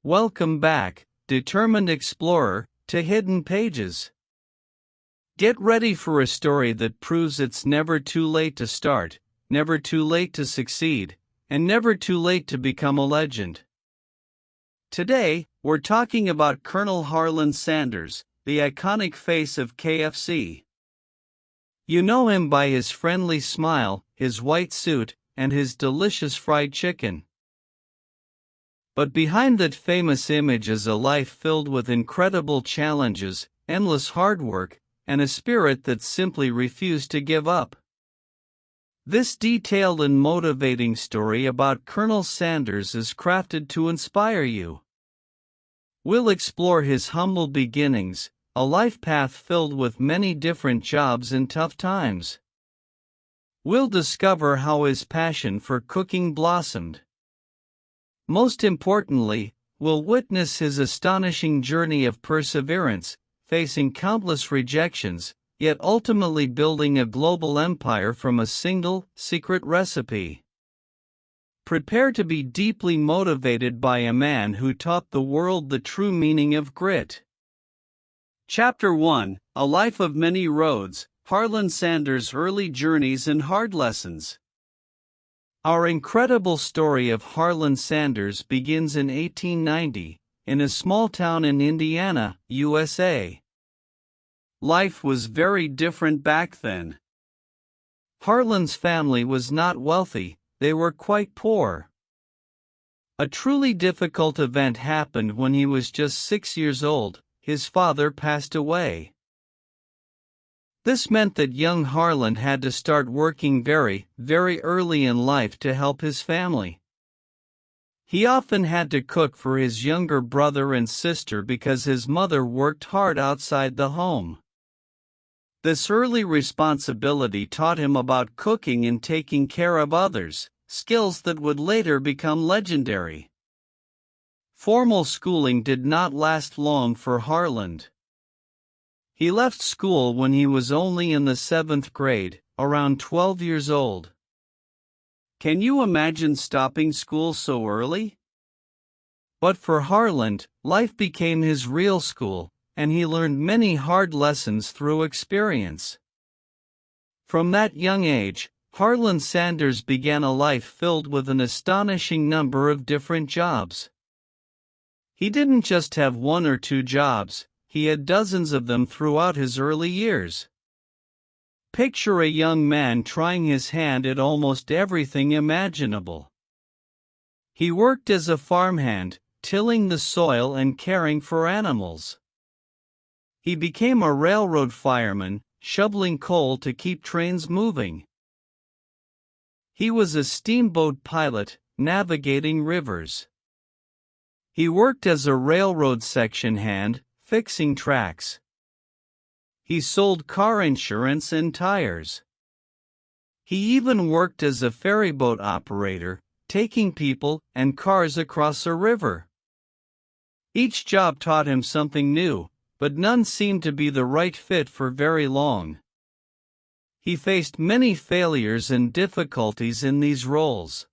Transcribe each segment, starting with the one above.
Welcome back, determined explorer, to Hidden Pages. Get ready for a story that proves it's never too late to start, never too late to succeed, and never too late to become a legend. Today, we're talking about Colonel Harlan Sanders, the iconic face of KFC. You know him by his friendly smile, his white suit, and his delicious fried chicken. But behind that famous image is a life filled with incredible challenges, endless hard work, and a spirit that simply refused to give up. This detailed and motivating story about Colonel Sanders is crafted to inspire you. We'll explore his humble beginnings, a life path filled with many different jobs and tough times. We'll discover how his passion for cooking blossomed. Most importantly, we'll witness his astonishing journey of perseverance, facing countless rejections, yet ultimately building a global empire from a single, secret recipe. Prepare to be deeply motivated by a man who taught the world the true meaning of grit. Chapter 1: A Life of Many Roads, Harlan Sanders' Early Journeys and Hard Lessons. Our incredible story of Harlan Sanders begins in 1890, in a small town in Indiana, USA. Life was very different back then. Harlan's family was not wealthy, they were quite poor. A truly difficult event happened when he was just 6 years old. His father passed away. This meant that young Harlan had to start working very, very early in life to help his family. He often had to cook for his younger brother and sister because his mother worked hard outside the home. This early responsibility taught him about cooking and taking care of others, skills that would later become legendary. Formal schooling did not last long for Harlan. He left school when he was only in the 7th grade, around 12 years old. Can you imagine stopping school so early? But for Harlan, life became his real school, and he learned many hard lessons through experience. From that young age, Harlan Sanders began a life filled with an astonishing number of different jobs. He didn't just have one or two jobs, he had dozens of them throughout his early years. Picture a young man trying his hand at almost everything imaginable. He worked as a farmhand, tilling the soil and caring for animals. He became a railroad fireman, shoveling coal to keep trains moving. He was a steamboat pilot, navigating rivers. He worked as a railroad section hand, fixing tracks. He sold car insurance and tires. He even worked as a ferryboat operator, taking people and cars across a river. Each job taught him something new, but none seemed to be the right fit for very long. He faced many failures and difficulties in these roles.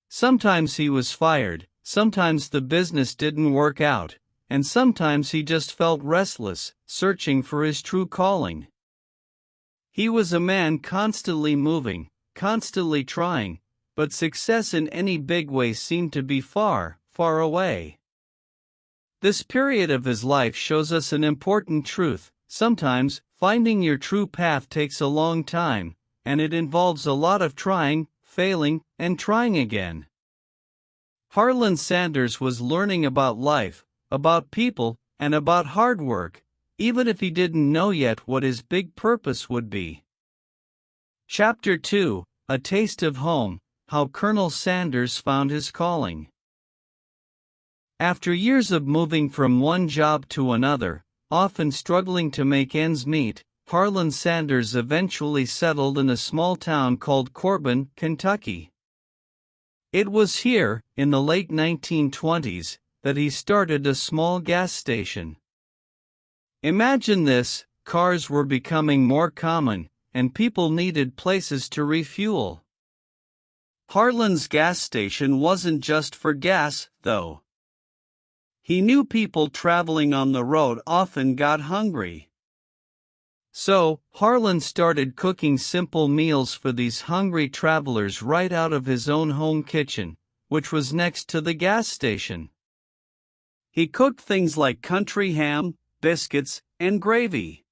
Sometimes he was fired, sometimes the business didn't work out, and sometimes he just felt restless, searching for his true calling. He was a man constantly moving, constantly trying, but success in any big way seemed to be far, far away. This period of his life shows us an important truth: sometimes, finding your true path takes a long time, and it involves a lot of trying, failing, and trying again. Harlan Sanders was learning about life, about people, and about hard work, even if he didn't know yet what his big purpose would be. Chapter 2: A Taste of Home, How Colonel Sanders Found His Calling. After years of moving from one job to another, often struggling to make ends meet, Harlan Sanders eventually settled in a small town called Corbin, Kentucky. It was here, in the late 1920s, that he started a small gas station. Imagine this: cars were becoming more common, and people needed places to refuel. Harlan's gas station wasn't just for gas, though. He knew people traveling on the road often got hungry. So, Harlan started cooking simple meals for these hungry travelers right out of his own home kitchen, which was next to the gas station. He cooked things like country ham, biscuits, and gravy.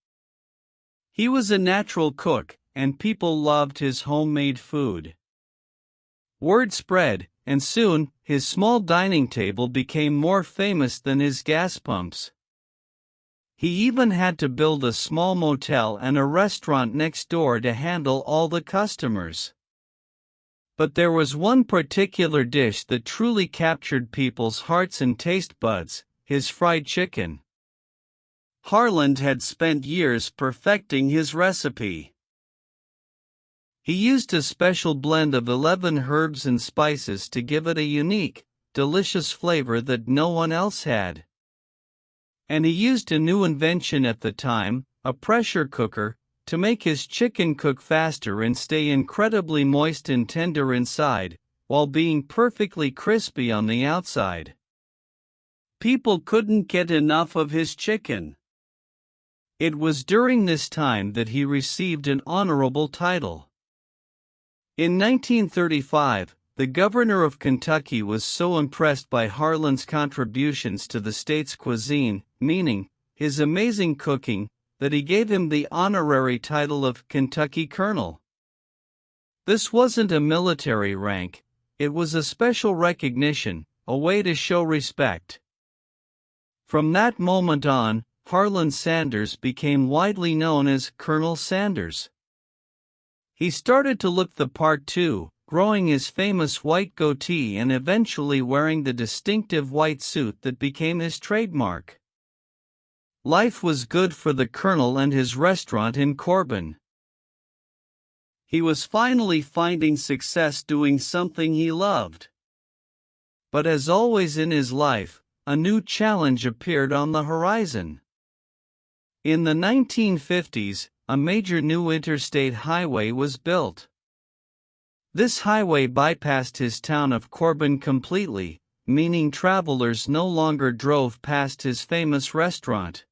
He was a natural cook, and people loved his homemade food. Word spread, and soon, his small dining table became more famous than his gas pumps. He even had to build a small motel and a restaurant next door to handle all the customers. But there was one particular dish that truly captured people's hearts and taste buds: his fried chicken. Harlan had spent years perfecting his recipe. He used a special blend of 11 herbs and spices to give it a unique, delicious flavor that no one else had. And he used a new invention at the time, a pressure cooker, to make his chicken cook faster and stay incredibly moist and tender inside, while being perfectly crispy on the outside. People couldn't get enough of his chicken. It was during this time that he received an honorable title. In 1935, the governor of Kentucky was so impressed by Harlan's contributions to the state's cuisine, meaning his amazing cooking, that he gave him the honorary title of Kentucky Colonel. This wasn't a military rank, it was a special recognition, a way to show respect. From that moment on, Harlan Sanders became widely known as Colonel Sanders. He started to look the part too, growing his famous white goatee and eventually wearing the distinctive white suit that became his trademark. Life was good for the Colonel and his restaurant in Corbin. He was finally finding success doing something he loved. But as always in his life, a new challenge appeared on the horizon. In the 1950s, a major new interstate highway was built. This highway bypassed his town of Corbin completely, meaning travelers no longer drove past his famous restaurant.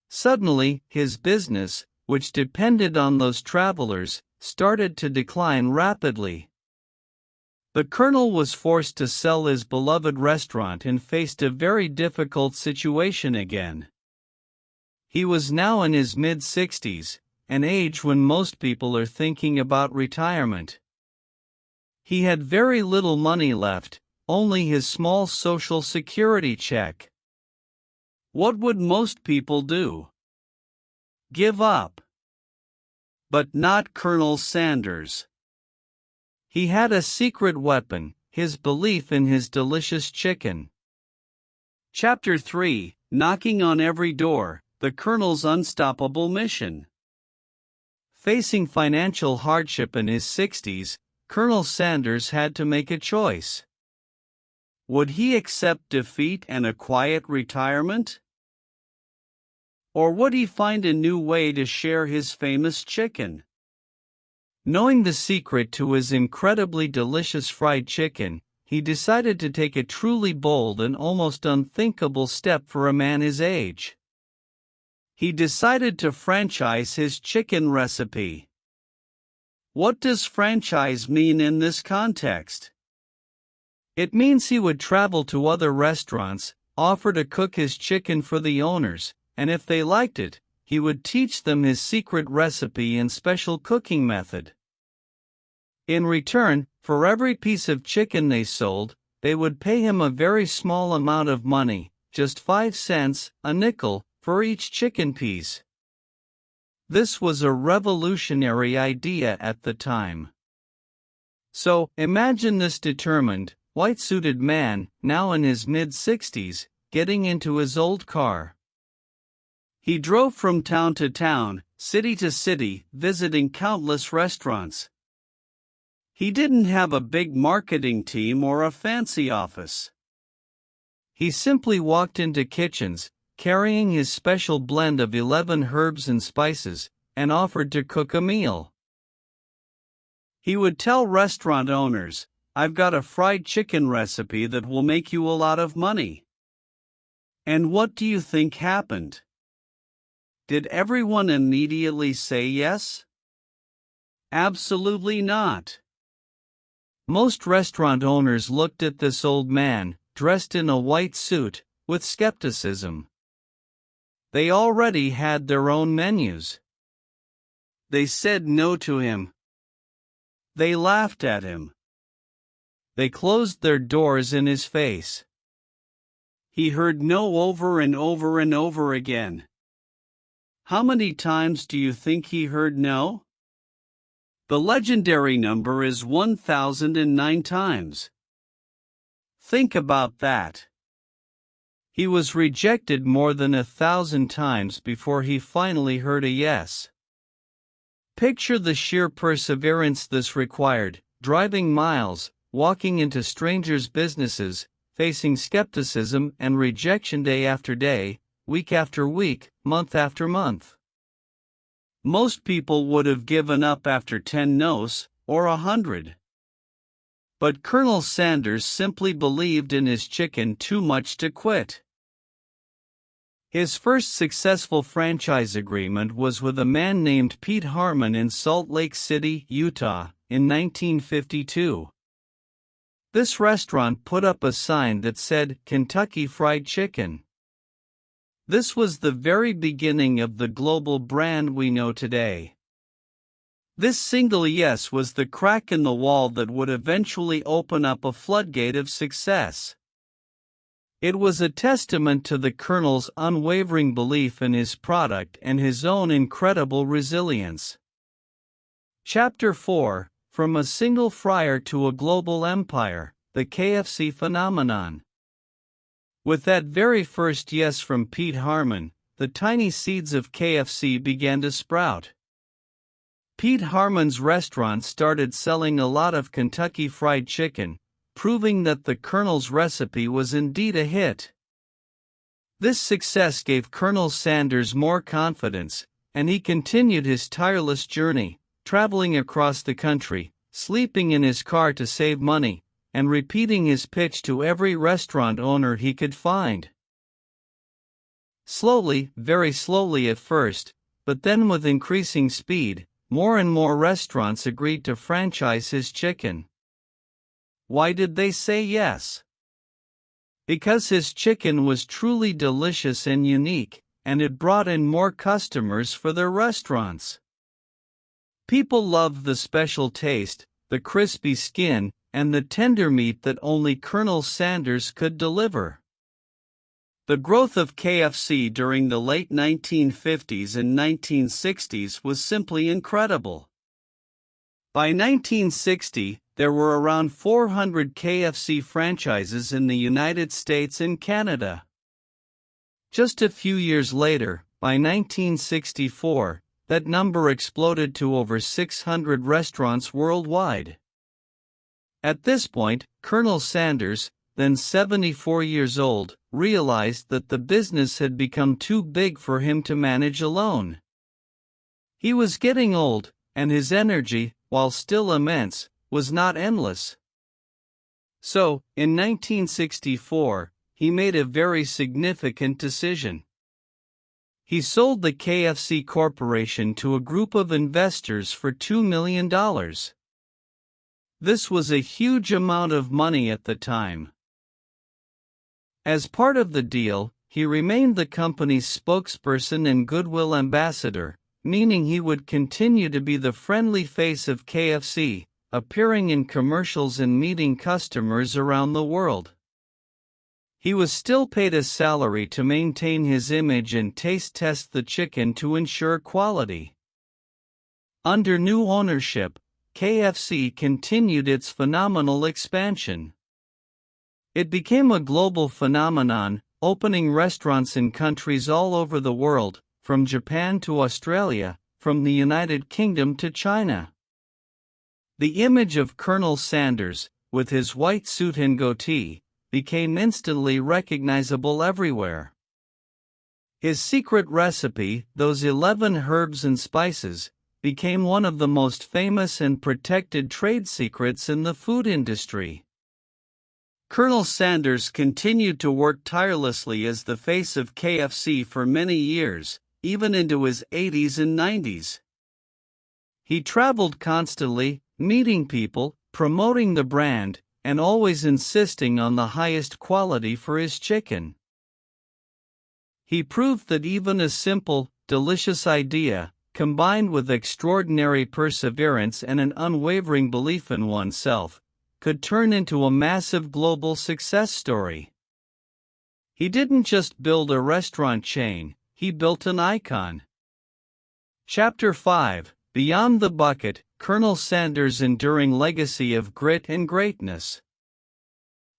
Suddenly, his business, which depended on those travelers, started to decline rapidly. The Colonel was forced to sell his beloved restaurant and faced a very difficult situation again. He was now in his mid-60s, an age when most people are thinking about retirement. He had very little money left, only his small Social Security check. What would most people do? Give up. But not Colonel Sanders. He had a secret weapon, his belief in his delicious chicken. Chapter 3: Knocking on Every Door. The Colonel's Unstoppable Mission. Facing financial hardship in his 60s, Colonel Sanders had to make a choice. Would he accept defeat and a quiet retirement? Or would he find a new way to share his famous chicken? Knowing the secret to his incredibly delicious fried chicken, he decided to take a truly bold and almost unthinkable step for a man his age. He decided to franchise his chicken recipe. What does franchise mean in this context? It means he would travel to other restaurants, offer to cook his chicken for the owners, and if they liked it, he would teach them his secret recipe and special cooking method. In return, for every piece of chicken they sold, they would pay him a very small amount of money, just 5 cents, a nickel, for each chicken piece. This was a revolutionary idea at the time. So, imagine this determined, white-suited man, now in his mid-60s, getting into his old car. He drove from town to town, city to city, visiting countless restaurants. He didn't have a big marketing team or a fancy office. He simply walked into kitchens, carrying his special blend of 11 herbs and spices, and offered to cook a meal. He would tell restaurant owners, "I've got a fried chicken recipe that will make you a lot of money. And what do you think happened? Did everyone immediately say yes? Absolutely not. Most restaurant owners looked at this old man, dressed in a white suit, with skepticism. They already had their own menus. They said no to him. They laughed at him. They closed their doors in his face. He heard no over and over and over again. How many times do you think he heard no? The legendary number is 1009 times. Think about that. He was rejected more than 1,000 times before he finally heard a yes. Picture the sheer perseverance this required, driving miles, walking into strangers' businesses, facing skepticism and rejection day after day, week after week, month after month. Most people would have given up after 10 no's, or 100. But Colonel Sanders simply believed in his chicken too much to quit. His first successful franchise agreement was with a man named Pete Harmon in Salt Lake City, Utah, in 1952. This restaurant put up a sign that said, "Kentucky Fried Chicken." This was the very beginning of the global brand we know today. This single yes was the crack in the wall that would eventually open up a floodgate of success. It was a testament to the Colonel's unwavering belief in his product and his own incredible resilience. Chapter 4: From a Single Fryer to a Global Empire, the KFC Phenomenon. With that very first yes from Pete Harmon, the tiny seeds of KFC began to sprout. Pete Harmon's restaurant started selling a lot of Kentucky Fried Chicken, proving that the Colonel's recipe was indeed a hit. This success gave Colonel Sanders more confidence, and he continued his tireless journey, traveling across the country, sleeping in his car to save money, and repeating his pitch to every restaurant owner he could find. Slowly, very slowly at first, but then with increasing speed, more and more restaurants agreed to franchise his chicken. Why did they say yes? Because his chicken was truly delicious and unique, and it brought in more customers for their restaurants. People loved the special taste, the crispy skin, and the tender meat that only Colonel Sanders could deliver. The growth of KFC during the late 1950s and 1960s was simply incredible. By 1960, there were around 400 KFC franchises in the United States and Canada. Just a few years later, by 1964, that number exploded to over 600 restaurants worldwide. At this point, Colonel Sanders, then 74 years old, realized that the business had become too big for him to manage alone. He was getting old, and his energy, while still immense, was not endless. So, in 1964, he made a very significant decision. He sold the KFC Corporation to a group of investors for $2 million. This was a huge amount of money at the time. As part of the deal, he remained the company's spokesperson and goodwill ambassador, meaning he would continue to be the friendly face of KFC, appearing in commercials and meeting customers around the world. He was still paid a salary to maintain his image and taste test the chicken to ensure quality. Under new ownership, KFC continued its phenomenal expansion. It became a global phenomenon, opening restaurants in countries all over the world, from Japan to Australia, from the United Kingdom to China. The image of Colonel Sanders, with his white suit and goatee, became instantly recognizable everywhere. His secret recipe, those 11 herbs and spices, became one of the most famous and protected trade secrets in the food industry. Colonel Sanders continued to work tirelessly as the face of KFC for many years, even into his 80s and 90s. He traveled constantly, meeting people, promoting the brand, and always insisting on the highest quality for his chicken. He proved that even a simple, delicious idea, combined with extraordinary perseverance and an unwavering belief in oneself, could turn into a massive global success story. He didn't just build a restaurant chain, he built an icon. Chapter 5: Beyond the Bucket, Colonel Sanders' Enduring Legacy of Grit and Greatness.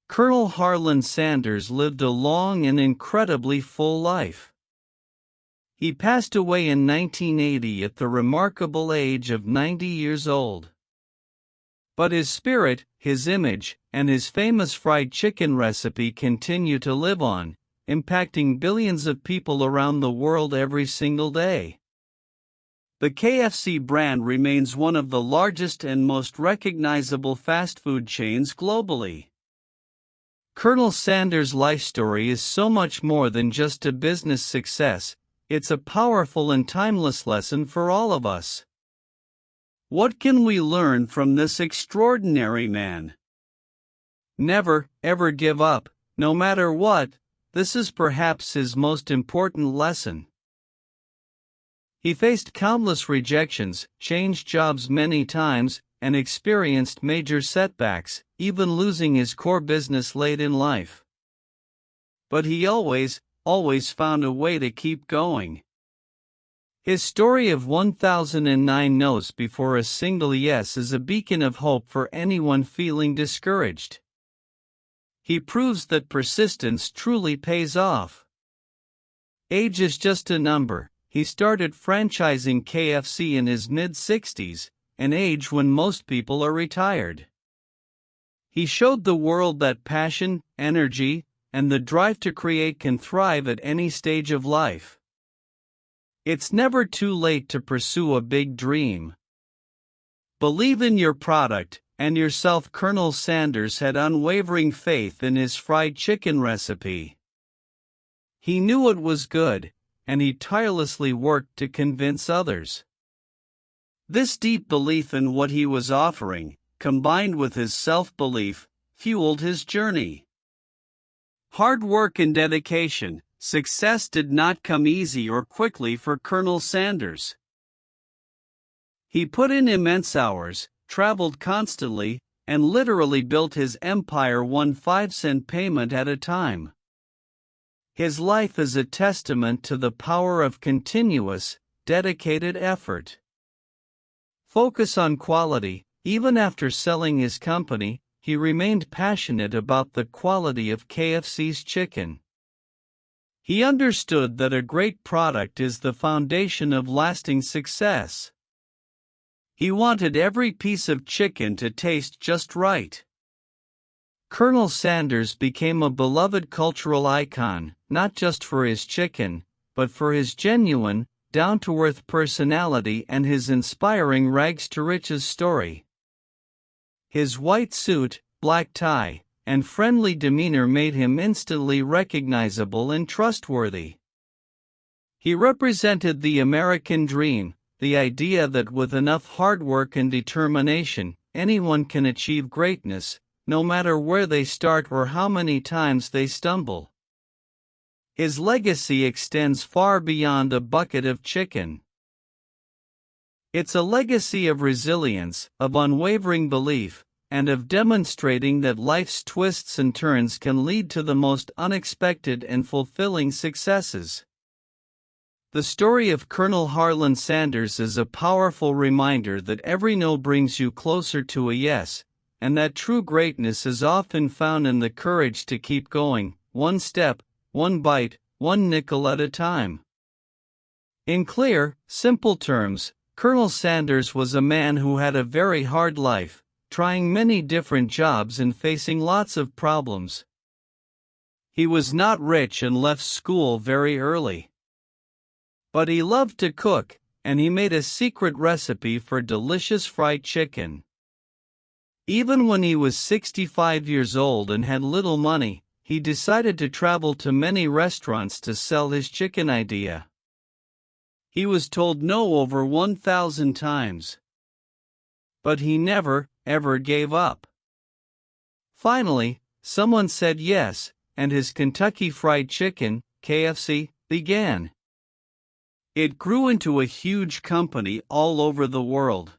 Colonel Harlan Sanders lived a long and incredibly full life. He passed away in 1980 at the remarkable age of 90 years old. But his spirit, his image, and his famous fried chicken recipe continue to live on, impacting billions of people around the world every single day. The KFC brand remains one of the largest and most recognizable fast food chains globally. Colonel Sanders' life story is so much more than just a business success, it's a powerful and timeless lesson for all of us. What can we learn from this extraordinary man? Never, ever give up, no matter what. This is perhaps his most important lesson. He faced countless rejections, changed jobs many times, and experienced major setbacks, even losing his core business late in life. But he always found a way to keep going. His story of 1009 no's before a single yes is a beacon of hope for anyone feeling discouraged. He proves that persistence truly pays off. Age is just a number. He started franchising KFC in his mid-60s, an age when most people are retired. He showed the world that passion, energy, and the drive to create can thrive at any stage of life. It's never too late to pursue a big dream. Believe in your product and yourself. Colonel Sanders had unwavering faith in his fried chicken recipe. He knew it was good, and he tirelessly worked to convince others. This deep belief in what he was offering, combined with his self-belief, fueled his journey. Hard work and dedication. Success did not come easy or quickly for Colonel Sanders. He put in immense hours, traveled constantly, and literally built his empire one 5-cent payment at a time. His life is a testament to the power of continuous, dedicated effort. Focus on quality. Even after selling his company, he remained passionate about the quality of KFC's chicken. He understood that a great product is the foundation of lasting success. He wanted every piece of chicken to taste just right. Colonel Sanders became a beloved cultural icon, not just for his chicken, but for his genuine, down-to-earth personality and his inspiring rags-to-riches story. His white suit, black tie, and friendly demeanor made him instantly recognizable and trustworthy. He represented the American dream, the idea that with enough hard work and determination, anyone can achieve greatness, no matter where they start or how many times they stumble. His legacy extends far beyond a bucket of chicken. It's a legacy of resilience, of unwavering belief, and of demonstrating that life's twists and turns can lead to the most unexpected and fulfilling successes. The story of Colonel Harlan Sanders is a powerful reminder that every no brings you closer to a yes, and that true greatness is often found in the courage to keep going, one step, one bite, one nickel at a time. In clear, simple terms, Colonel Sanders was a man who had a very hard life, trying many different jobs and facing lots of problems. He was not rich and left school very early. But he loved to cook, and he made a secret recipe for delicious fried chicken. Even when he was 65 years old and had little money, he decided to travel to many restaurants to sell his chicken idea. He was told no over 1,000 times. But he never, ever gave up. Finally, someone said yes, and his Kentucky Fried Chicken, KFC, began. It grew into a huge company all over the world.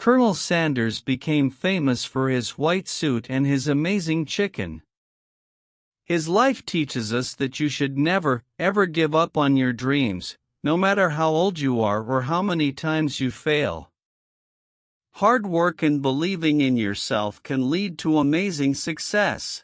Colonel Sanders became famous for his white suit and his amazing chicken. His life teaches us that you should never, ever give up on your dreams, no matter how old you are or how many times you fail. Hard work and believing in yourself can lead to amazing success.